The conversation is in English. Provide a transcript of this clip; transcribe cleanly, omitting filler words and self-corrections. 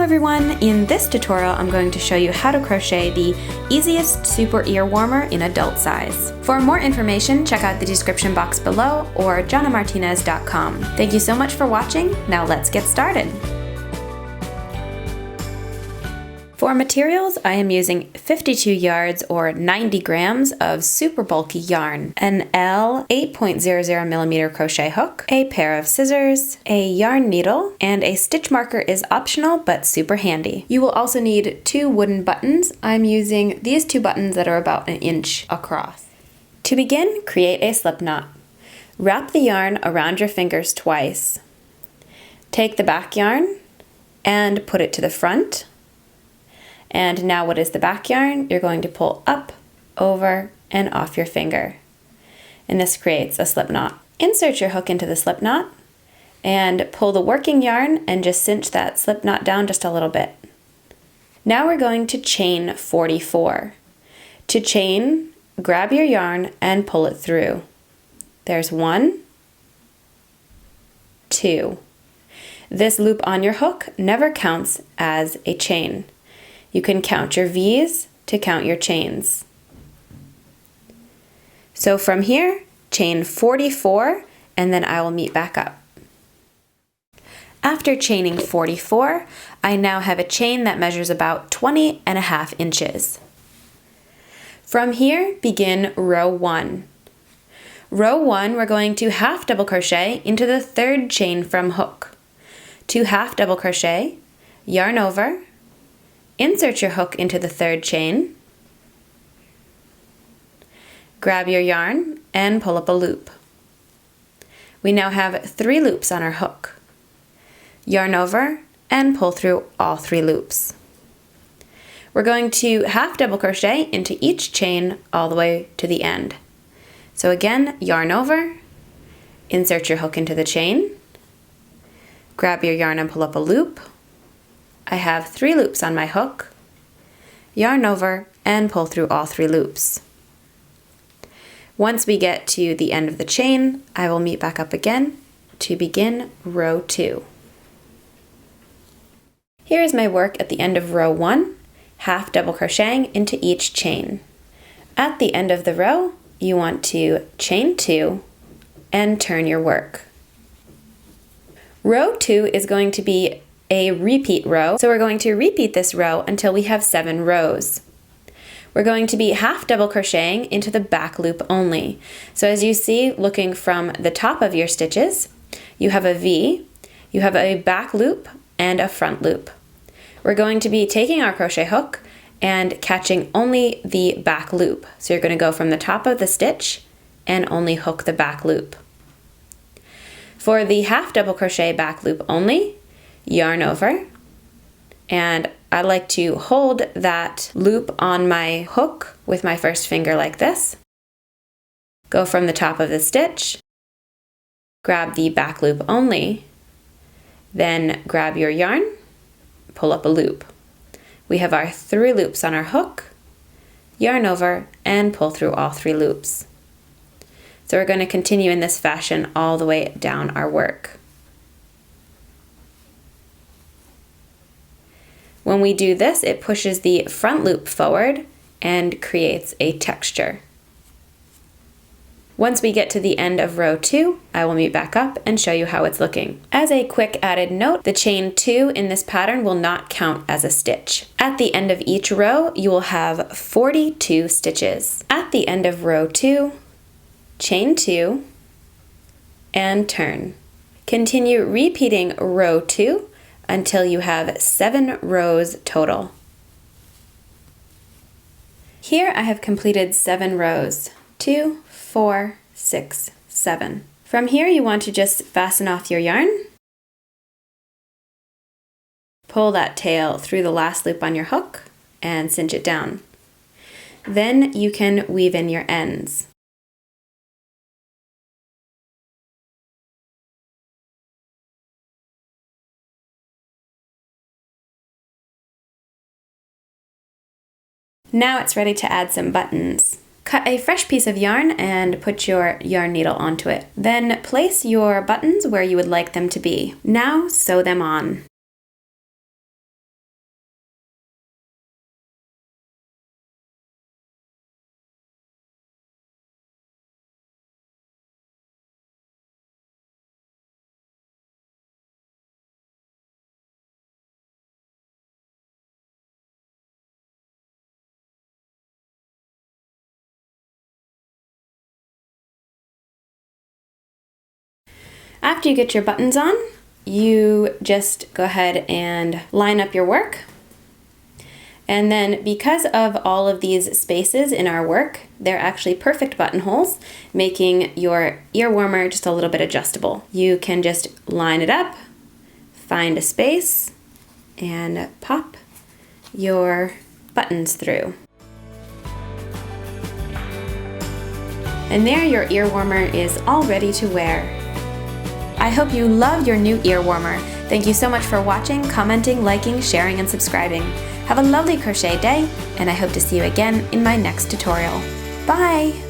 everyone! In this tutorial I'm going to show you how to crochet the easiest super ear warmer in adult size. For more information, check out the description box below or jonnamartinez.com. Thank you so much for watching. Now let's get started. For materials, I am using 52 yards or 90 grams of super bulky yarn, an L 8.00mm crochet hook, a pair of scissors, a yarn needle, and a stitch marker is optional but super handy. You will also need 2 wooden buttons. I'm using these 2 buttons that are about 1 inch across. To begin, create a slip knot. Wrap the yarn around your fingers twice. Take the back yarn and put it to the front. And now what is the back yarn? You're going to pull up, over, and off your finger. And this creates a slip knot. Insert your hook into the slip knot and pull the working yarn and just cinch that slip knot down just a little bit. Now we're going to chain 44. To chain, grab your yarn and pull it through. There's 1, 2. This loop on your hook never counts as a chain. You can count your V's to count your chains. So from here, chain 44, and then I will meet back up. After chaining 44, I now have a chain that measures about 20.5 inches. From here, begin row 1. Row 1, we're going to half double crochet into the 3rd chain from hook. To half double crochet, yarn over, insert your hook into the 3rd chain, grab your yarn and pull up a loop. We now have 3 loops on our hook. Yarn over and pull through all 3 loops. We're going to half double crochet into each chain all the way to the end. So again, yarn over, insert your hook into the chain, grab your yarn and pull up a loop. I have 3 loops on my hook, yarn over, and pull through all 3 loops. Once we get to the end of the chain, I will meet back up again to begin row 2. Here is my work at the end of row 1, half double crocheting into each chain. At the end of the row, you want to chain 2 and turn your work. Row 2 is going to be a repeat row, so we're going to repeat this row until we have 7 rows. We're going to be half double crocheting into the back loop only. So as you see, looking from the top of your stitches, you have a V, you have a back loop, and a front loop. We're going to be taking our crochet hook and catching only the back loop. So you're going to go from the top of the stitch and only hook the back loop. For the half double crochet back loop only, yarn over, and I like to hold that loop on my hook with my first finger like this. Go from the top of the stitch, grab the back loop only, then grab your yarn, pull up a loop. We have our 3 loops on our hook, yarn over, and pull through all 3 loops. So we're going to continue in this fashion all the way down our work. When we do this, it pushes the front loop forward and creates a texture. Once we get to the end of row 2, I will meet back up and show you how it's looking. As a quick added note, the chain 2 in this pattern will not count as a stitch. At the end of each row, you will have 42 stitches. At the end of row 2, chain 2 and turn. Continue repeating row 2 until you have 7 rows total. Here I have completed 7 rows. 2, 4, 6, 7. From here you want to just fasten off your yarn. Pull that tail through the last loop on your hook and cinch it down. Then you can weave in your ends. Now it's ready to add some buttons. Cut a fresh piece of yarn and put your yarn needle onto it. Then place your buttons where you would like them to be. Now sew them on. After you get your buttons on, you just go ahead and line up your work. And then because of all of these spaces in our work, they're actually perfect buttonholes, making your ear warmer just a little bit adjustable. You can just line it up, find a space, and pop your buttons through. And there your ear warmer is all ready to wear. I hope you love your new ear warmer. Thank you so much for watching, commenting, liking, sharing, and subscribing. Have a lovely crochet day, and I hope to see you again in my next tutorial. Bye!